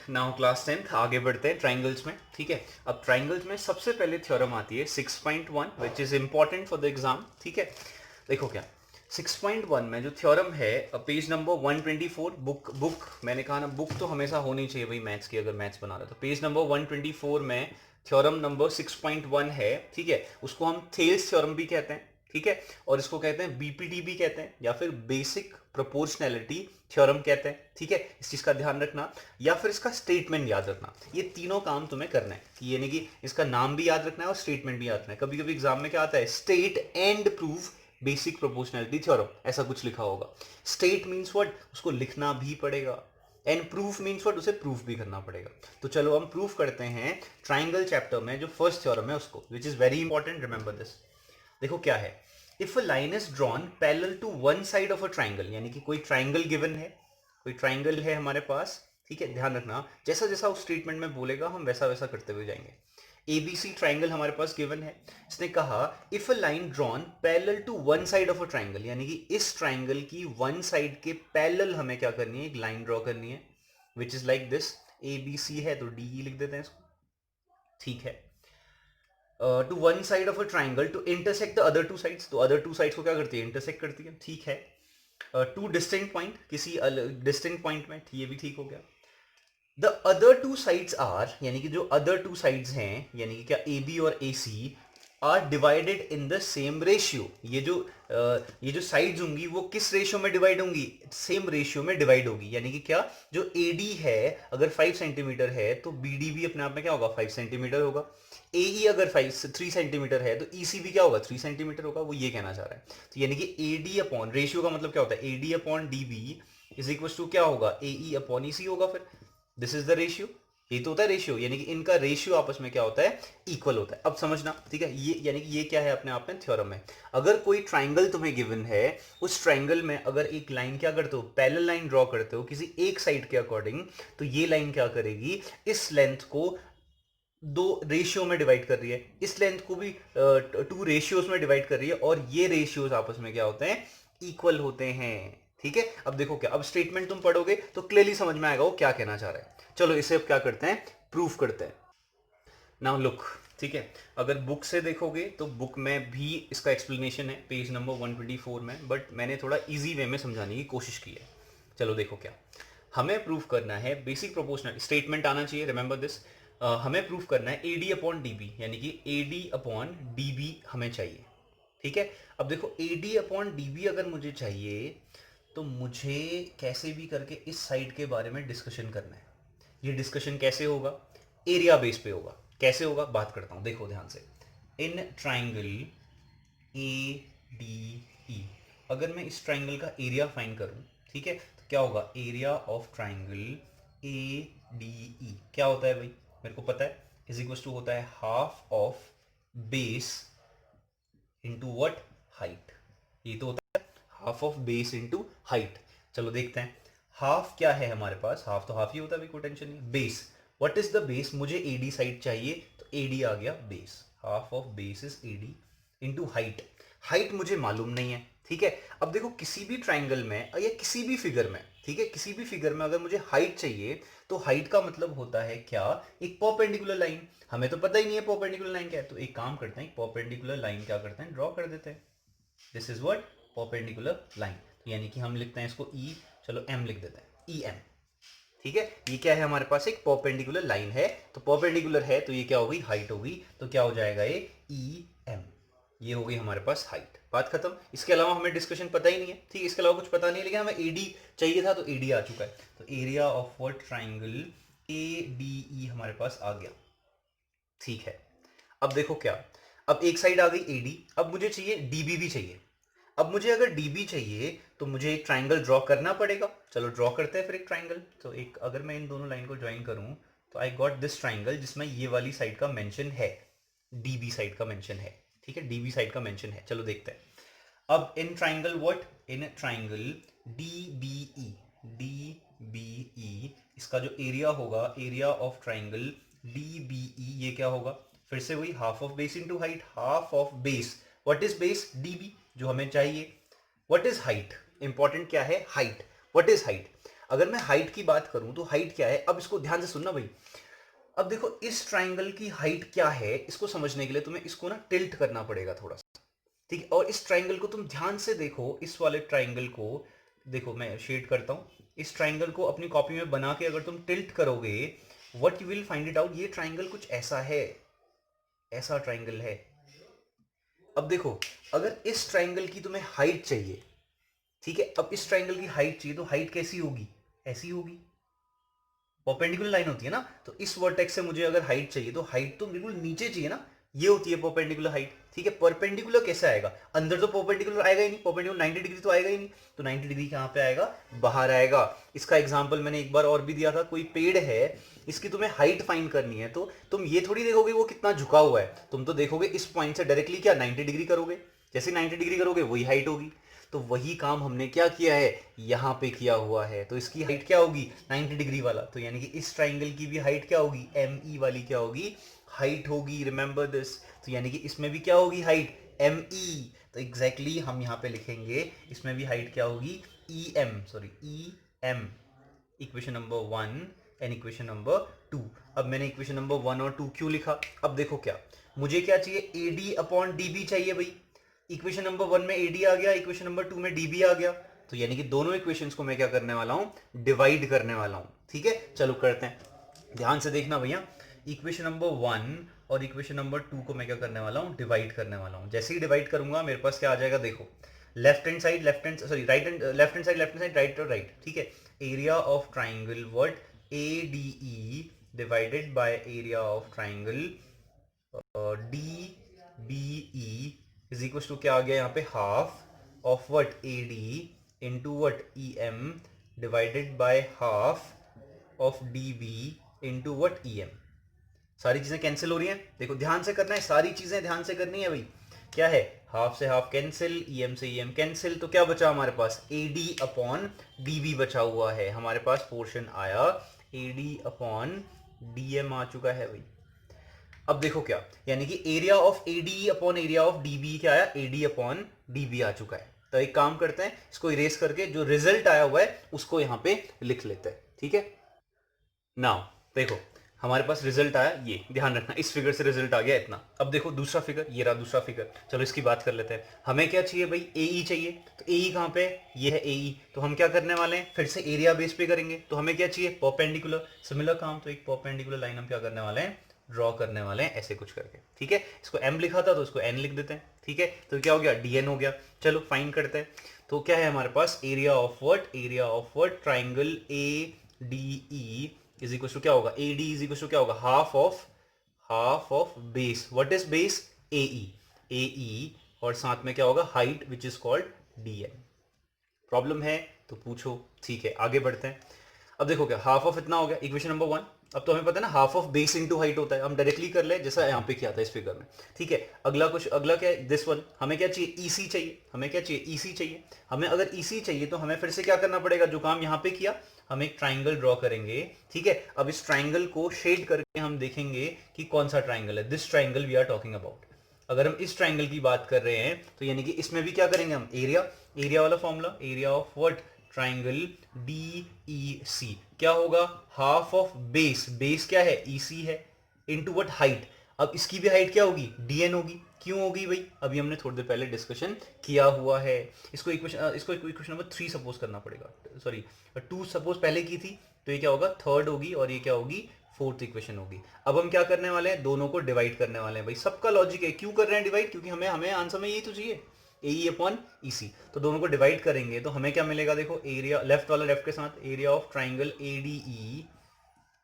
Now class 10th आगे बढ़ते हैं ट्राइंगल्स में। ठीक है, अब ट्राइंगल्स में सबसे पहले थ्योरम आती है 6.1 which is important for the exam. ठीक है, देखो क्या 6.1 में जो थ्योरम है, पेज नंबर 124, बुक मैंने कहा ना, बुक तो हमेशा होनी चाहिए भाई मैथ्स की, अगर मैथ्स बना रहे तो पेज नंबर 124 में थ्योरम नंबर 6.1 है। ठीक है, उसको हम थेल्स थ्योरम भी कहते हैं। ठीक है, और इसको कहते हैं बीपीटी भी कहते हैं, या फिर बेसिक प्रोपोर्शनैलिटी थ्योरम कहते हैं। ठीक है, इस चीज का ध्यान रखना, या फिर इसका स्टेटमेंट याद रखना। ये तीनों काम तुम्हें करना है, कि यानी कि इसका नाम भी याद रखना है और स्टेटमेंट भी याद रखना है। कभी कभी एग्जाम में क्या आता है, state and prove basic proportionality theorem, ऐसा कुछ लिखा होगा। स्टेट मीन्स व्हाट, उसको लिखना भी पड़ेगा, एंड प्रूफ मीन्स व्हाट, उसे प्रूफ भी करना पड़ेगा। तो चलो हम प्रूफ करते हैं ट्राइंगल चैप्टर में जो फर्स्ट थ्योरम है उसको, which is very important, remember this. देखो क्या है, if a line is drawn parallel to one side of a triangle, यानी कि कोई ट्राइंगल गिवन है, कोई ट्राइंगल है हमारे पास। ठीक है, ध्यान रखना, जैसा जैसा उस ट्रीटमेंट में बोलेगा हम वैसा वैसा करते हुए जाएंगे। एबीसी ट्राइंगल हमारे पास गिवन है। इसने कहा if a line drawn parallel to one side of a triangle, यानी कि इस ट्राइंगल की वन साइड के पैरेलल हमें क्या करनी है, एक लाइन ड्रॉ करनी है, which is like this. ABC है तो डी लिख देते हैं इसको। ठीक है, to one side of a triangle to intersect the other two sides, तो अदर टू साइड्स को क्या करती है, इंटरसेक्ट करती है। ठीक है, टू डिस्टिंक्ट पॉइंट, किसी डिस्टिंक्ट पॉइंट में, ये भी ठीक हो गया। The other two sides are, यानी कि जो अदर टू साइड्स हैं, यानी कि क्या ए बी और A C, are divided in the same ratio. ये जो साइड्स होंगी वो किस रेशियो में डिवाइड होंगी, सेम रेशियो में डिवाइड होगी। यानी कि क्या, जो ए डी है अगर 5 सेंटीमीटर है तो बी डी भी अपने आप में क्या होगा, 5 सेंटीमीटर होगा। ए ई अगर 3 सेंटीमीटर है तो ई सी भी क्या होगा, 3 सेंटीमीटर होगा। वो ये कहना चाह रहा है। तो यानी कि ए डी अपॉन, रेशियो का मतलब क्या होता है, A D upon D B is equal to क्या होगा, ए ई अपॉन ई सी होगा। फिर दिस इज द रेशियो, ये तो होता है रेशियो, यानी कि इनका रेशियो आपस में क्या होता है, इक्वल होता है। अब समझना, ठीक है, ये यानी कि ये क्या है अपने आप में थ्योरम है। अगर कोई ट्राइंगल तुम्हें गिवन है, उस ट्राइंगल में अगर एक लाइन क्या करते हो, पैरेलल लाइन ड्रॉ करते हो किसी एक साइड के अकॉर्डिंग, तो ये लाइन क्या करेगी, इस लेंथ को दो रेशियो में डिवाइड कर रही है, इस लेंथ को भी टू रेशियोज में डिवाइड कर रही है, और ये रेशियोज आपस में क्या होते हैं, इक्वल होते हैं। ठीक है, अब देखो क्या, अब स्टेटमेंट तुम पढ़ोगे तो क्लियरली समझ में आएगा वो क्या कहना चाह रहा है। चलो इसे अब क्या करते हैं, प्रूफ करते हैं। नाउ लुक, ठीक है, अगर बुक से देखोगे तो बुक में भी इसका एक्सप्लेनेशन है पेज नंबर 124 में, बट मैंने थोड़ा इजी वे में समझाने की कोशिश की है। चलो देखो क्या, हमें प्रूफ करना है बेसिक प्रोपोर्शनल, स्टेटमेंट आना चाहिए, रिमेंबर दिस। हमें प्रूफ करना है A D upon D B, यानी कि A D upon D B हमें चाहिए। ठीक है, अब देखो A D upon D B अगर मुझे चाहिए तो मुझे कैसे भी करके इस साइड के बारे में डिस्कशन करना है। ये डिस्कशन कैसे होगा, एरिया बेस पे होगा। कैसे होगा बात करता हूं, देखो ध्यान से। इन ट्राइंगल ए डी ई, अगर मैं इस ट्राइंगल का एरिया फाइंड करूं, ठीक है, तो क्या होगा, area of triangle A D ई क्या होता है भाई, मेरे को पता है, इज इक्वल टू होता है half of base into what, height. ये तो होता है half of base into height. चलो देखते हैं, हाफ क्या है हमारे पास, हाफ तो हाफ ही होता है, कोई टेंशन नहीं। Base, what is the base, मुझे एडी साइड चाहिए, तो एडी आ गया base, half of base is AD into height. Height मुझे मालूम नहीं है। ठीक है, अब देखो किसी भी ट्राइंगल में या किसी भी फिगर में, ठीक है, किसी भी फिगर में अगर मुझे हाइट चाहिए तो हाइट का मतलब होता है क्या, एक परपेंडिकुलर लाइन। हमें तो पता ही नहीं है परपेंडिकुलर लाइन क्या है, तो एक काम करते हैं, परपेंडिकुलर लाइन क्या करते हैं, ड्रॉ कर देते हैं। This is what, perpendicular line, यानी कि हम लिखते हैं इसको ई, चलो एम लिख देते हैं, ई एम। ठीक है, ये क्या है हमारे पास, एक परपेंडिकुलर लाइन है, तो परपेंडिकुलर है तो ये क्या होगी, हाइट होगी, तो क्या हो जाएगा ये ई एम, ये हो गई हमारे पास हाइट, बात खत्म। इसके अलावा हमें डिस्कशन पता ही नहीं है, ठीक है, इसके अलावा कुछ पता नहीं है, लेकिन हमें एडी चाहिए था तो एडी आ चुका है, तो area of what triangle A D ई हमारे पास आ गया। ठीक है, अब देखो क्या, अब एक साइड आ गई एडी, अब मुझे चाहिए डीबी भी चाहिए। अब मुझे अगर डीबी चाहिए तो मुझे एक ट्राइंगल ड्रॉ करना पड़ेगा। चलो ड्रॉ करते हैं फिर एक ट्राइंगल। तो एक, अगर मैं इन दोनों लाइन को ज्वाइन करूं तो आई गॉट दिस ट्राइंगल, जिसमें ये वाली साइड का मेंशन है, डीबी साइड का मेंशन है। ठीक है, डीबी साइड का मेंशन है, चलो देखते हैं। अब in triangle what, in triangle D B E, D B E, इसका जो एरिया होगा, area of triangle D B E, ये क्या होगा, फिर से वही half of base into height, half of base, what is base, DB जो हमें चाहिए, व्हाट इज हाइट, इंपॉर्टेंट क्या है, हाइट, व्हाट इज हाइट। अगर मैं हाइट की बात करूं तो हाइट क्या है, अब इसको ध्यान से सुनना भाई। अब देखो इस ट्राइंगल की हाइट क्या है, इसको समझने के लिए तुम्हें इसको ना टिल्ट करना पड़ेगा थोड़ा सा, ठीक है। और इस ट्राइंगल को तुम ध्यान से देखो, इस वाले ट्राइंगल को देखो, मैं शेड करता हूं। इस ट्राइंगल को अपनी कॉपी में बना के अगर तुम टिल्ट करोगे, what you will find it out, ये ट्राइंगल कुछ ऐसा है, ऐसा ट्राइंगल है। अब देखो, अगर इस ट्राइंगल की तुम्हें हाइट चाहिए, ठीक है, अब इस ट्राइंगल की हाइट चाहिए तो हाइट कैसी होगी, ऐसी होगी, परपेंडिकुलर लाइन होती है ना। तो इस वर्टेक्स से मुझे अगर हाइट चाहिए तो हाइट तो बिल्कुल नीचे चाहिए ना, ये होती है परपेंडिकुलर हाइट, ठीक है। परपेंडिकुलर कैसे आएगा, अंदर तो परपेंडिकुलर आएगा ही नहीं, परपेंडिकुलर 90 डिग्री तो आएगा ही नहीं, तो 90 डिग्री कहां पे आएगा, बाहर आएगा। इसका एग्जांपल मैंने एक बार और भी दिया था, कोई पेड़ है, इसकी तुम्हें हाइट फाइंड करनी है तो तुम ये थोड़ी देखोगे वो कितना झुका हुआ है, तुम तो देखोगे इस पॉइंट से डायरेक्टली क्या 90 डिग्री करोगे, जैसे 90 डिग्री करोगे वही हाइट होगी। तो वही काम हमने क्या किया है, यहां पे किया हुआ है। तो इसकी हाइट क्या होगी, 90 डिग्री वाला, तो यानी कि इस ट्राइंगल की भी हाइट क्या होगी, एम ई वाली क्या होगी, हाइट होगी, रिमेंबर दिस। तो यानी कि इसमें भी क्या होगी हाइट, एम ई। तो एग्जैक्टली हम यहां पे लिखेंगे इसमें भी हाइट क्या होगी, E M, sorry E M. Equation number 1 and equation number 2। अब मैंने इक्वेशन नंबर 1 और 2 क्यों लिखा, अब देखो क्या, मुझे क्या चाहिए, A D upon D B चाहिए भाई। इक्वेशन नंबर 1 में एडी आ गया, इक्वेशन नंबर 2 में डीबी आ गया, तो यानी कि दोनों इक्वेशंस को मैं क्या करने वाला हूं, डिवाइड करने वाला हूं, ठीक है। चलो करते हैं, ध्यान से देखना भैया। इक्वेशन नंबर 1 और इक्वेशन नंबर 2 को मैं क्या करने वाला हूं, डिवाइड करने वाला हूं। जैसे ही डिवाइड करूंगा मेरे पास क्या आ जाएगा, देखो left hand side, left hand sorry right hand, left hand side, left hand side, right और राइट, ठीक है। Area of triangle what, A D E divided by area of triangle D B E is equal to क्या आ गया यहाँ पे, half of what, A D into what, E M divided by half of D B into what, E M. सारी चीजें cancel हो रही हैं, देखो ध्यान से करना है, सारी चीजें ध्यान से करनी है भाई। क्या है, हाफ से हाफ कैंसिल, ई एम से ई एम कैंसिल, तो क्या बचा हमारे पास, A D upon D B बचा हुआ है, हमारे पास पोर्शन आया A D upon D M आ चुका है भाई। अब देखो क्या, यानी कि area of AD upon area of DB क्या आया, एडी अपॉन डीबी आ चुका है। तो एक काम करते हैं, इसको इरेज करके जो रिजल्ट आया हुआ है उसको यहां पे लिख लेते हैं, ठीक है। नाउ देखो हमारे पास रिजल्ट आया, ये ध्यान रखना, इस फिगर से रिजल्ट आ गया इतना। अब देखो दूसरा फिगर, ये रहा दूसरा फिगर, चलो इसकी बात कर लेते हैं। हमें क्या चाहिए भाई, ए ई चाहिए, तो ए ई कहां पे, ये है ए ई। तो हम क्या करने वाले हैं, फिर से एरिया बेस पे करेंगे, तो हमें क्या चाहिए, परपेंडिकुलर, सिमिलर काम, तो एक परपेंडिकुलर लाइन हम क्या करने वाले हैं, ड्रॉ करने वाले हैं ऐसे कुछ करके, ठीक है। इसको m लिखा था तो इसको n लिख देते हैं, ठीक है। तो क्या हो गया, dn हो गया। चलो फाइन करते हैं, तो क्या है हमारे पास, area of what, area of what, triangle A D E is equal to क्या होगा, A D is equal to क्या होगा, half of base, what is base, A E, और साथ में क्या होगा, height which is called dn। Problem है तो पूछो, ठीक है आगे बढ़ते हैं। अब देखो क्या, हाफ ऑफ इतना हो गया, इक्वेशन नंबर 1। अब तो हमें पता है ना half of base into height होता है, हम डायरेक्टली कर ले जैसा यहाँ पे किया था इस फिगर में, ठीक है। अगला क्या है, दिस वन, हमें क्या चाहिए, ईसी चाहिए, हमें क्या चाहिए, ईसी चाहिए। हमें अगर ईसी चाहिए तो हमें फिर से क्या करना पड़ेगा, जो काम यहाँ पे किया, हम एक ट्राइंगल ड्रॉ करेंगे, ठीक है। अब इस ट्राइंगल को शेड करके हम देखेंगे कि कौन सा ट्राइंगल है, this triangle we are talking about. अगर हम इस ट्राइंगल की बात कर रहे हैं तो यानी कि इसमें भी क्या करेंगे हम, एरिया वाला formula, area of what, triangle D E C, क्या होगा, हाफ ऑफ बेस क्या है, ई सी है, इनटू व्हाट, हाइट। अब इसकी भी हाइट क्या होगी, डीएन होगी, क्यों होगी भाई, अभी हमने थोड़ी देर पहले डिस्कशन किया हुआ है। इसको इक्वेशन नंबर 3 सपोज करना पड़ेगा, सॉरी 2 सपोज पहले की थी, तो ये क्या होगा, थर्ड होगी, और ये क्या होगी, फोर्थ इक्वेशन होगी। अब हम क्या करने वाले हैं, दोनों को डिवाइड करने वाले हैं भाई, सबका लॉजिक है, क्यों कर रहे हैं डिवाइड, क्योंकि हमें आंसर में यही तो चाहिए, ए ई अपॉन ई सी। तो दोनों को डिवाइड करेंगे तो हमें क्या मिलेगा, देखो एरिया, लेफ्ट वाला लेफ्ट के साथ, area of triangle A D E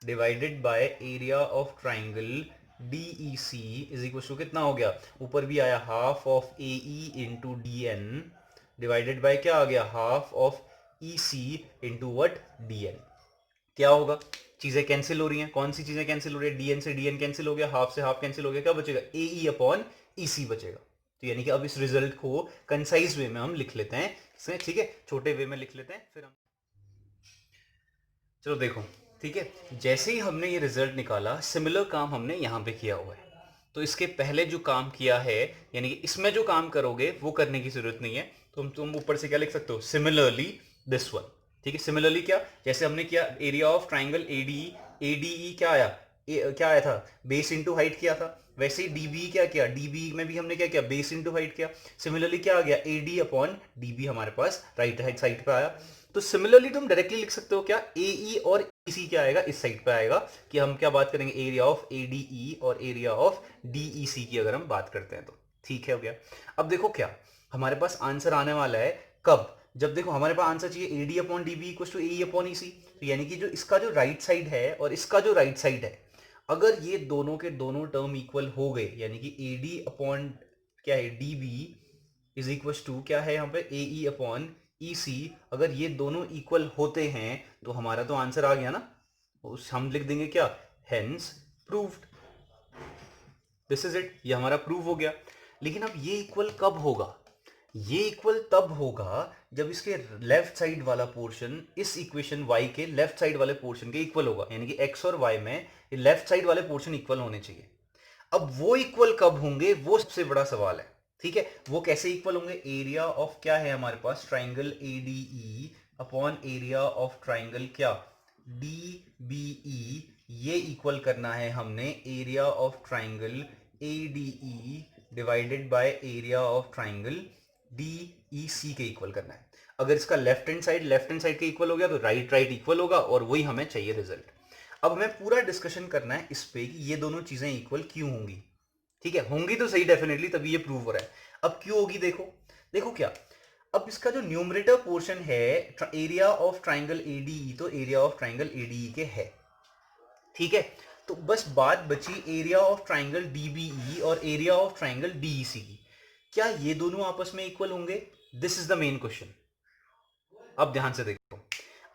divided by area of triangle D E C is equal to कितना हो गया, ऊपर भी आया half of A E into D N divided by क्या आ गया, half of E C into what, D N. क्या होगा, चीजें कैंसिल हो रही हैं, कौन सी चीजें कैंसिल हो रही है, डीएन से डीएन कैंसिल हो गया, हाफ से हाफ कैंसिल हो गया, क्या बचेगा, ए ई अपॉन ई सी बचेगा। तो यानी कि अब इस रिजल्ट को कंसाइज वे में हम लिख लेते हैं, ठीक है, छोटे वे में लिख लेते हैं, फिर हम चलो देखो, ठीक है। जैसे ही हमने ये रिजल्ट निकाला, सिमिलर काम हमने यहां पे किया हुआ है, तो इसके पहले जो काम किया है, यानी कि इसमें जो काम करोगे वो करने की जरूरत नहीं है, तो तुम ऊपर से क्या लिख सकते हो, सिमिलरली दिस वन, ठीक है। सिमिलरली क्या, जैसे हमने किया area of triangle ADE, ADE क्या आया, क्या आया था, बेस इंटू हाइट किया था, वैसे ही डीबी क्या किया, डीबी में भी हमने क्या किया, बेस इंटू हाइट किया। सिमिलरली क्या आ गया, एडी अपॉन डीबी हमारे पास राइट हैंड साइड पे आया। तो सिमिलरली तुम डायरेक्टली लिख सकते हो क्या, एई और ईसी क्या आएगा, इस साइड पे आएगा, कि हम क्या बात करेंगे, एरिया ऑफ एडीई और एरिया ऑफ डीईसी की अगर हम बात करते हैं तो। ठीक है, हो गया। अब देखो क्या हमारे पास आंसर आने वाला है, कब, जब देखो हमारे पास आंसर चाहिए AD upon DB equal to AE upon EC. तो यानी कि जो इसका जो राइट साइड है और इसका जो राइट साइड है, अगर ये दोनों के दोनों टर्म इक्वल हो गए, यानी कि एडी अपॉन क्या है डीबी इज इक्वल टू क्या है यहाँ पे एई अपॉन ईसी, अगर ये दोनों इक्वल होते हैं तो हमारा तो आंसर आ गया ना। उस हम लिख देंगे क्या, hence proved, this is it, ये हमारा प्रूव हो गया। लेकिन अब ये इक्वल कब होगा, ये इक्वल तब होगा जब इसके लेफ्ट साइड वाला पोर्शन इस इक्वेशन y के लेफ्ट साइड वाले पोर्शन के इक्वल होगा, यानी कि x और y में लेफ्ट साइड वाले पोर्शन इक्वल होने चाहिए। अब वो इक्वल कब होंगे, वो सबसे बड़ा सवाल है। ठीक है, वो कैसे इक्वल होंगे, एरिया ऑफ क्या है हमारे पास, triangle ADE upon area of triangle क्या, डीबीई, ये इक्वल करना है हमने area of triangle ADE divided by area of triangle DEC के इक्वल करना है। अगर इसका लेफ्ट हैंड साइड के इक्वल हो गया तो राइट इक्वल होगा, और वही हमें चाहिए रिजल्ट। अब हमें पूरा डिस्कशन करना है इस पे कि ये दोनों चीजें इक्वल क्यों होंगी। ठीक है, होंगी तो सही डेफिनेटली, तभी ये प्रूव हो रहा है। अब क्यों होगी, देखो देखो क्या, अब इसका जो न्यूमरेटर पोर्शन है एरिया ऑफ ट्राइंगल एडीई, तो एरिया ऑफ ट्राइंगल एडीई के है। ठीक है, तो बस बात बची एरिया ऑफ ट्राइंगल डीबीई और एरिया ऑफ ट्राइंगल डीईसी की। क्या ये दोनों आपस में इक्वल होंगे, this is the main question. अब ध्यान से देखो,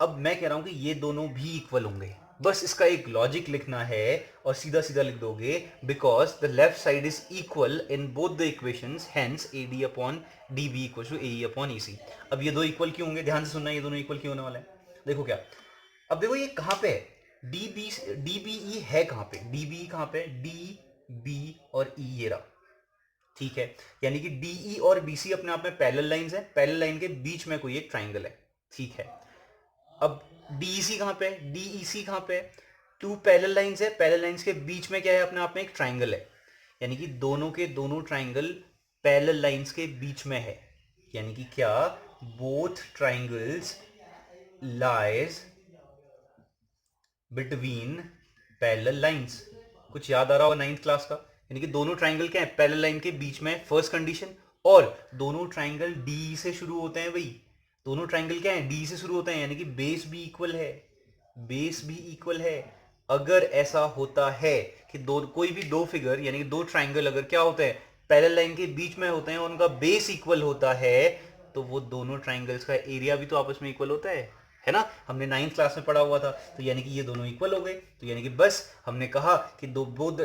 अब मैं कह रहा हूं कि ये दोनों भी इक्वल होंगे, बस इसका एक लॉजिक लिखना है और सीधा सीधा लिख दोगे, because the left side is equal in both the equations, hence AD upon DB equal to AE upon EC. अब ये दो इक्वल क्यों होंगे, ध्यान से सुनना, ये दोनों इक्वल क्यों होने वाले हैं, देखो क्या। अब देखो ये कहां पे है, डीबीई है कहां पे, डीबीई कहां पे, डी बी और ई ये रहा। ठीक है, यानी कि डीई और बीसी अपने आप में पैरेलल लाइंस है, पैरेलल लाइन के बीच में कोई एक ट्राइंगल है। ठीक है, अब डीईसी कहां पे है, डीईसी कहां पे है, टू पैरेलल लाइंस है, पैरेलल लाइंस के बीच में क्या है, अपने आप में एक ट्राइंगल है, यानी कि दोनों के दोनों ट्राइंगल पैरेलल लाइंस के बीच में है, यानी कि क्या, both triangles lies between parallel lines. कुछ याद आ रहा होगा नाइन्थ क्लास का, यानी कि दोनों ट्राइंगल क्या है, पैरेलल लाइन के बीच में, फर्स्ट कंडीशन, और दोनों ट्राइंगल डी से शुरू होते हैं भाई, दोनों ट्राइंगल क्या है, डी से शुरू होते हैं, यानी कि बेस भी इक्वल है, बेस भी इक्वल है। अगर ऐसा होता है कि दो कोई भी दो फिगर यानी कि दो ट्राइंगल अगर क्या होते हैं, पैरेलल लाइन के बीच में होते हैं और उनका बेस इक्वल होता है, तो वो दोनों ट्राइंगल्स का एरिया भी तो आपस में इक्वल होता है ना, हमने नाइन्थ क्लास में पढ़ा हुआ था। तो यानी कि ये दोनों इक्वल हो गए, तो यानी कि बस हमने कहा कि दो बोथ,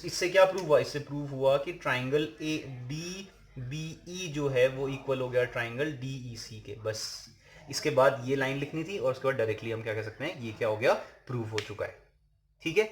इससे क्या प्रूव हुआ, इससे प्रूव हुआ कि triangle A D B E जो है वो इक्वल हो गया ट्राइंगल डी ई सी के। बस इसके बाद ये लाइन लिखनी थी और उसके बाद डायरेक्टली हम क्या कह सकते हैं, ये क्या हो गया, प्रूव हो चुका है। ठीक है,